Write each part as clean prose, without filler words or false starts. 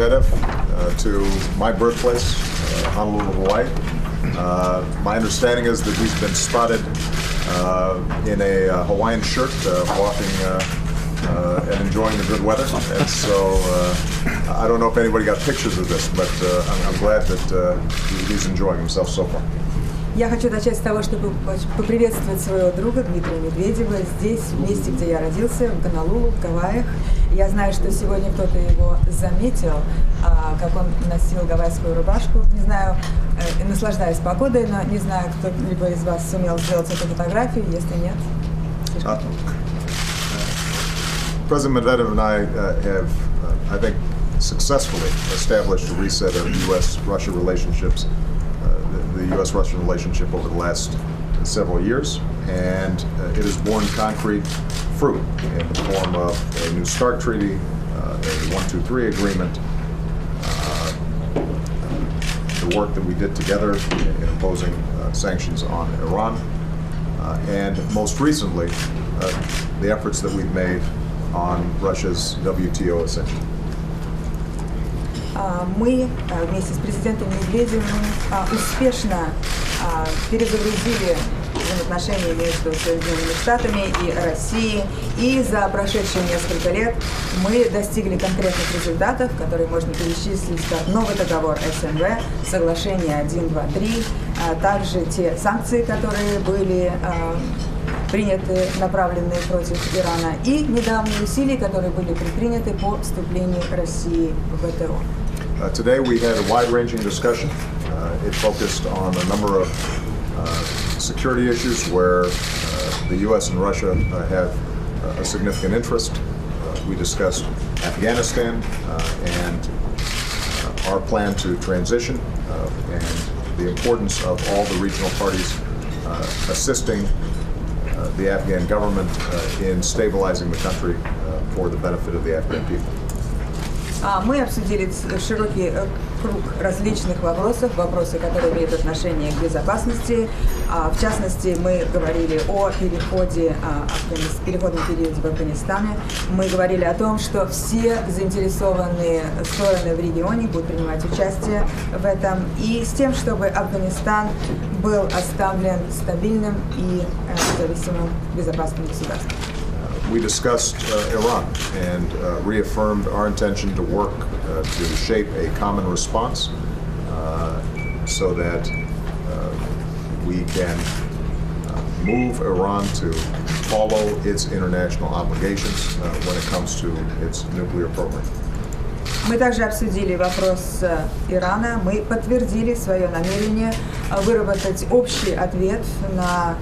Medvedev to my birthplace, Honolulu, Hawaii. My understanding is that he's been spotted in a Hawaiian shirt walking and enjoying the good weather. And so I don't know if anybody got pictures of this, but I'm glad that he's enjoying himself so far. Я хочу начать с того, чтобы поприветствовать своего друга Дмитрия Медведева здесь, в месте, где я родился, в Гонолулу, в Гавайях. Я знаю, что сегодня кто-то его заметил, как он носил гавайскую рубашку. Не знаю, наслаждаясь погодой, но не знаю, кто-либо из вас сумел сделать эту фотографию, если нет. President Medvedev and I have, I think, successfully established a reset of U.S.-Russia relationships, the U.S.-Russian relationship over the last several years, and it has borne concrete fruit in the form of a New START treaty, a 1-2-3 agreement, the work that we did together in imposing sanctions on Iran, and most recently, the efforts that we've made on Russia's WTO ascension. Мы вместе с президентом Медведевым успешно перезагрузили взаимоотношения между Соединенными Штатами и Россией, и за прошедшие несколько лет мы достигли конкретных результатов, которые можно перечислить как новый договор СНВ, соглашение 1, 2, 3, также те санкции, которые были приняты, направленные против Ирана, и недавние усилия, которые были предприняты по вступлению России в ВТО. Today we had a wide-ranging discussion. It focused on a number of security issues where the U.S. and Russia have a significant interest. We discussed Afghanistan and our plan to transition and the importance of all the regional parties assisting the Afghan government in stabilizing the country for the benefit of the Afghan people. Мы обсудили широкий круг различных вопросов, вопросы, которые имеют отношение к безопасности. В частности, мы говорили о переходном периоде в Афганистане. Мы говорили о том, что все заинтересованные стороны в регионе будут принимать участие в этом, и с тем, чтобы Афганистан был оставлен стабильным и независимым безопасным государством. We discussed Iran and reaffirmed our intention to work to shape a common response so that we can move Iran to follow its international obligations when it comes to its nuclear program. Мы также обсудили вопрос Ирана. Мы подтвердили свое намерение выработать общий ответ на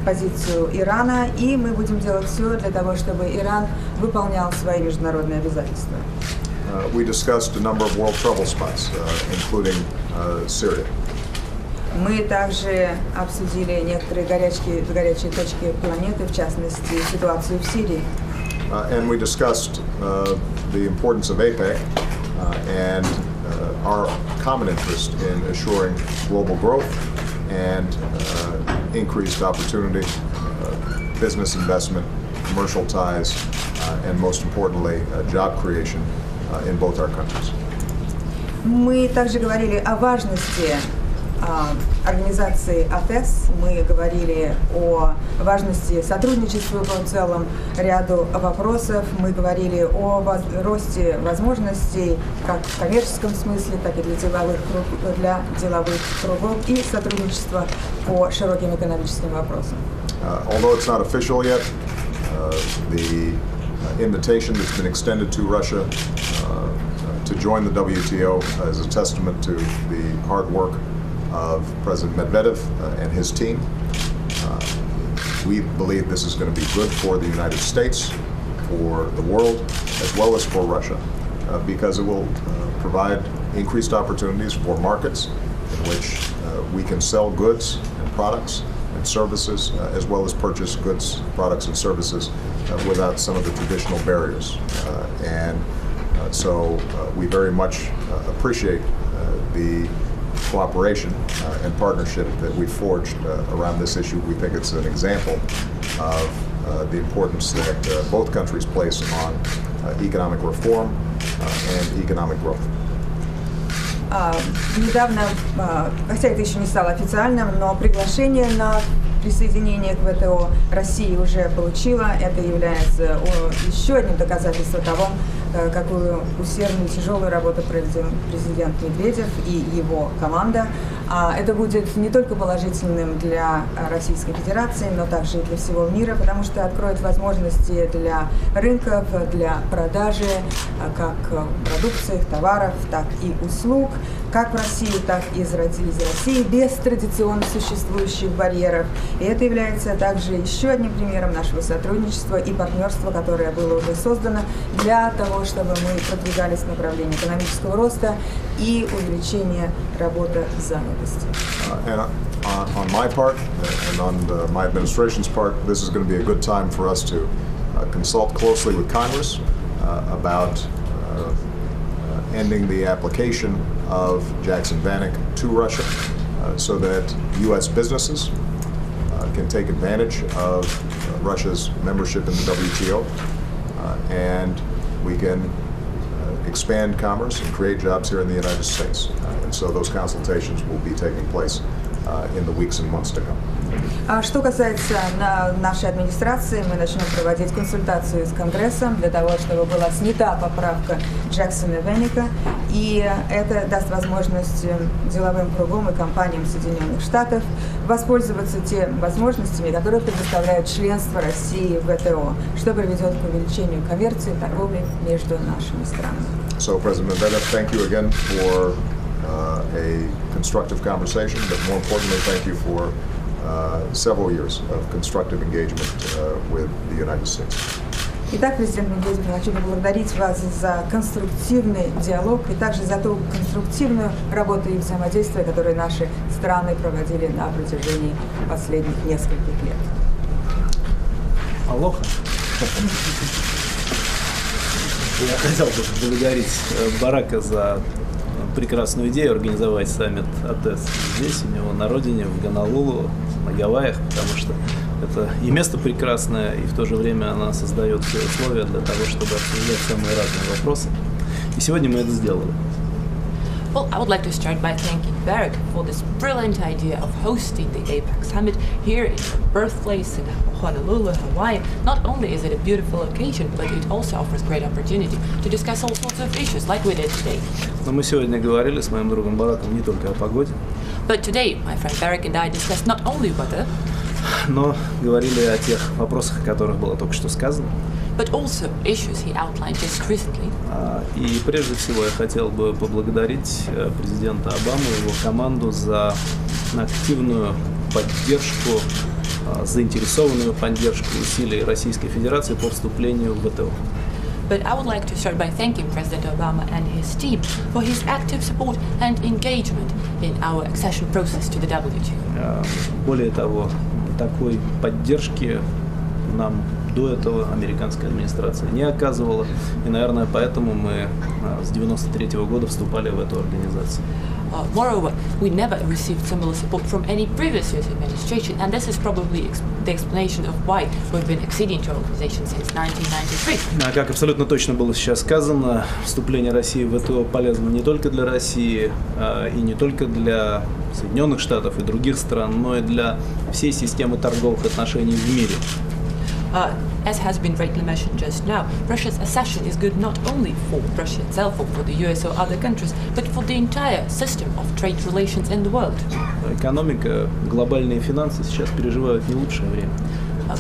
позицию Ирана, и мы будем делать все для того, чтобы Иран выполнял свои международные обязательства. We discussed a number of world trouble spots, including Syria. Мы также обсудили некоторые горячие точки планеты, в частности, ситуацию в Сирии. And we discussed the importance of APEC and our common interest in assuring global growth and increased opportunity, business investment, commercial ties, and most importantly, job creation in both our countries. Мы также говорили о важности организации АТЭС, мы говорили о важности сотрудничества по целому ряду вопросов, мы говорили о росте возможностей как в коммерческом смысле, так и для деловых кругов и сотрудничества по широким экономическим вопросам. Although it's not official yet, the invitation that's been extended to Russia to join the WTO is a testament to the hard work of President Medvedev and his team. We believe this is going to be good for the United States, for the world, as well as for Russia, because it will provide increased opportunities for markets in which we can sell goods and products and services, as well as purchase goods, products, and services without some of the traditional barriers. So we very much appreciate the cooperation and partnership that we forged around this issue. We think it's an example of the importance that both countries place on economic reform and economic growth. Недавно, хотя это еще не стало официальным, но приглашение на присоединение к ВТО Россия уже получила. Это является еще одним доказательством того, какую усердную и тяжелую работу провел президент Медведев и его команда. Это будет не только положительным для Российской Федерации, но также и для всего мира, потому что откроет возможности для рынков, для продажи как продукции, товаров, так и услуг, как в Россию, так и из России, без традиционно существующих барьеров. И это является также еще одним примером нашего сотрудничества и партнерства, которое было уже создано для того, чтобы мы продвигались в направлении экономического роста и увеличения работозанятости. And on my part and on my administration's part, this is going to be a good time for us to consult closely with Congress about ending the application of Jackson Vanik to Russia so that U.S. businesses can take advantage of Russia's membership in the WTO and we can expand commerce and create jobs here in the United States. And so those consultations will be taking place in the weeks and months to come. Что касается нашей администрации, мы начнем проводить консультацию с Конгрессом для того, чтобы была снята поправка Джексона Веника, и это даст возможность деловым кругам и компаниям Соединенных Штатов воспользоваться теми возможностями, которые предоставляет членство России в ВТО, что приведет к увеличению коммерции и торговли между нашими странами. So, President Medvedev, thank you again for a constructive conversation, but more importantly, thank you for several years of constructive engagement with the United States. Итак, президент Медведев, я хочу поблагодарить вас за конструктивный диалог и также за ту конструктивную работу и взаимодействие, которое наши страны проводили на протяжении последних нескольких лет. Алоха. Я хотел бы поблагодарить Барака за прекрасную идею организовать саммит АТЭС здесь, у него на родине, в Гонолулу, на Гавайях, потому что это и место прекрасное, и в то же время она создает все условия для того, чтобы обсуждать самые разные вопросы. И сегодня мы это сделали. Well, I would like to start by thanking Barack for this brilliant idea of hosting the APEC summit here in your birthplace in Honolulu, Hawaii. Not only is it a beautiful occasion, but it also offers great opportunity to discuss all sorts of issues like we did today. Но мы сегодня говорили с моим другом Бараком не только о погоде, But today, my friend Barack and I discussed not only weather, но говорили о тех вопросах, о которых было только что сказано. but also issues he outlined just recently. И прежде всего я хотел бы поблагодарить президента Обаму и его команду за активную поддержку, заинтересованную поддержку усилий Российской Федерации по вступлению в ВТО. But I would like to start by thanking President Obama and his team for his active support and engagement in our accession process to the WTO. Более того, такой поддержки нам до этого американская администрация не оказывала, и, наверное, поэтому мы с 1993 года вступали в эту организацию. Moreover, we never received similar support from any previous US administration, and this is probably the explanation of why we've been acceding to our organization since 1993. Как абсолютно точно было сейчас сказано, вступление России в ВТО полезно не только для России и не только для Соединенных Штатов и других стран, но и для всей системы торговых отношений в мире. As has been rightly mentioned just now, Russia's accession is good not only for Russia itself or for the US or other countries, but for the entire system of trade relations in the world. Экономика, глобальные финансы сейчас переживают не лучшее время.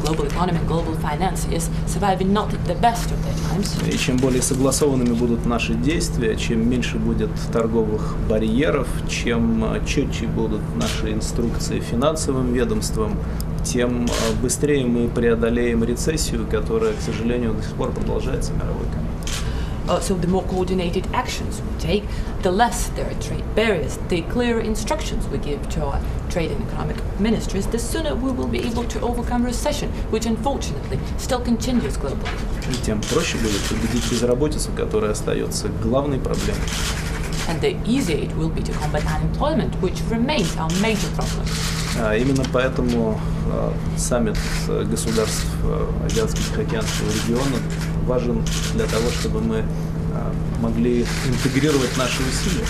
Global economy and global finance is surviving not the best of their times. И чем более согласованными будут наши действия, чем меньше будет торговых барьеров, чем четче будут наши инструкции финансовым ведомствам, тем быстрее мы преодолеем рецессию, которая, к сожалению, до сих пор продолжается в мировой экономике. So the more coordinated actions we take, the less there are trade barriers, the clearer instructions we give to our trade and economic ministries, the sooner we will be able to overcome recession, which unfortunately still continues globally. И тем проще будет победить безработицу, которая остается главной проблемой. And the easier it will be to combat unemployment, which remains our major problem. Именно поэтому саммит государств Азиатско-Тихоокеанского региона важен для того, чтобы мы могли интегрировать наши усилия.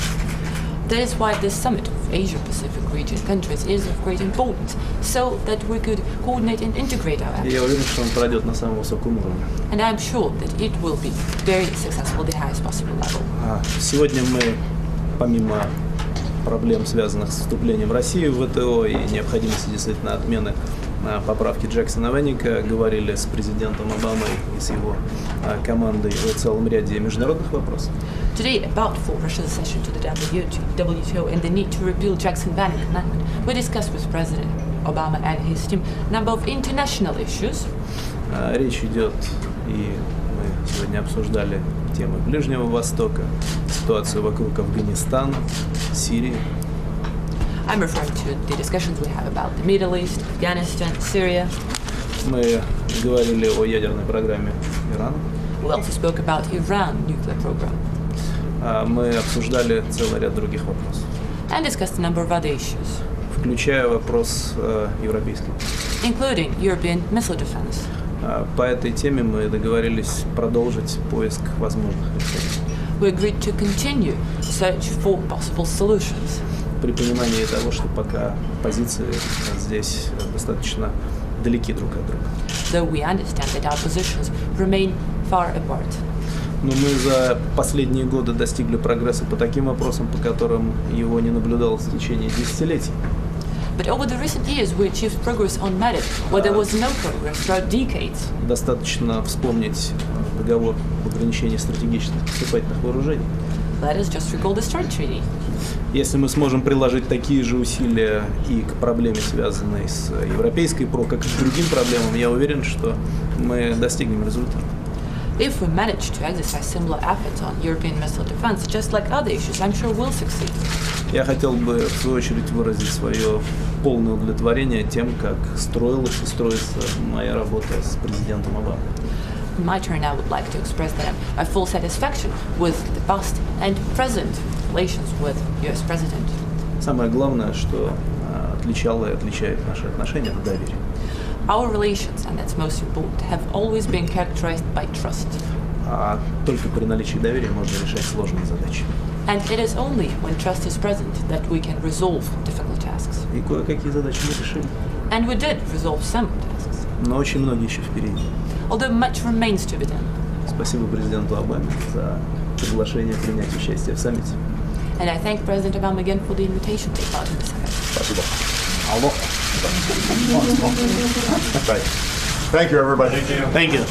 That is why this summit of Asia-Pacific region countries is of great importance, so that we could coordinate and integrate our И efforts. я уверен, что он пройдет на самом высоком уровне. And I'm sure that it will be very successful at the highest possible level. Сегодня мы, помимо проблем, связанных с вступлением России в ВТО и необходимости действительно отмены поправки Джексона-Веника, говорили с президентом Обамой и с его командой о целом ряде международных вопросов. Today, about for Russia's accession to the WTO and the need to repeal Jackson-Vanik Amendment, we discussed with President Obama and his team a number of international issues. Речь идет, и мы сегодня обсуждали темы Ближнего Востока, ситуацию вокруг Афганистана, Сирии. I'm referring to the discussions we have about the Middle East, Afghanistan, Syria. Мы говорили о ядерной программе Ирана. We also spoke about Iran nuclear program Мы обсуждали целый ряд других вопросов, and discussed a number of other issues, включая вопрос европейский. including European missile defense. По этой теме мы договорились продолжить поиск возможных решений We agreed to continue search for possible solutions, при понимании того, что пока позиции здесь достаточно далеки друг от друга. though we understand that our positions remain far apart. Но мы за последние годы достигли прогресса по таким вопросам, по которым его не наблюдалось в течение десятилетий. But over the recent years, we achieved progress on matters where there was no progress throughout decades. Достаточно вспомнить договор об ограничении стратегических наступательных вооружений. Let us just recall the START Treaty. Если мы сможем приложить такие же усилия и к проблеме, связанной с европейской ПРО, как и к другим проблемам, я уверен, что мы достигнем результата. If we manage to exercise similar efforts on European missile defense, just like other issues, I'm sure we'll succeed. Я хотел бы, в свою очередь, выразить свое полное удовлетворение тем, как строилась и строится моя работа с президентом Обамой. In my turn, I would like to express that I'm at full satisfaction with the past and present relations with US President. Самое главное, что отличало и отличает наши отношения, это доверие. Our relations, and that's most important, have always been characterized by trust. А только при наличии доверия можно решать сложные задачи. And it is only when trust is present that we can resolve difficult tasks. И кое-какие задачи мы решили, And we did resolve some tasks, но очень многие еще впереди. although much remains to be done. Спасибо президенту Обаме за приглашение принять участие в саммите. And I thank President Obama again for the invitation to take part in the summit. Спасибо. Алло. Thank you, everybody. Thank you.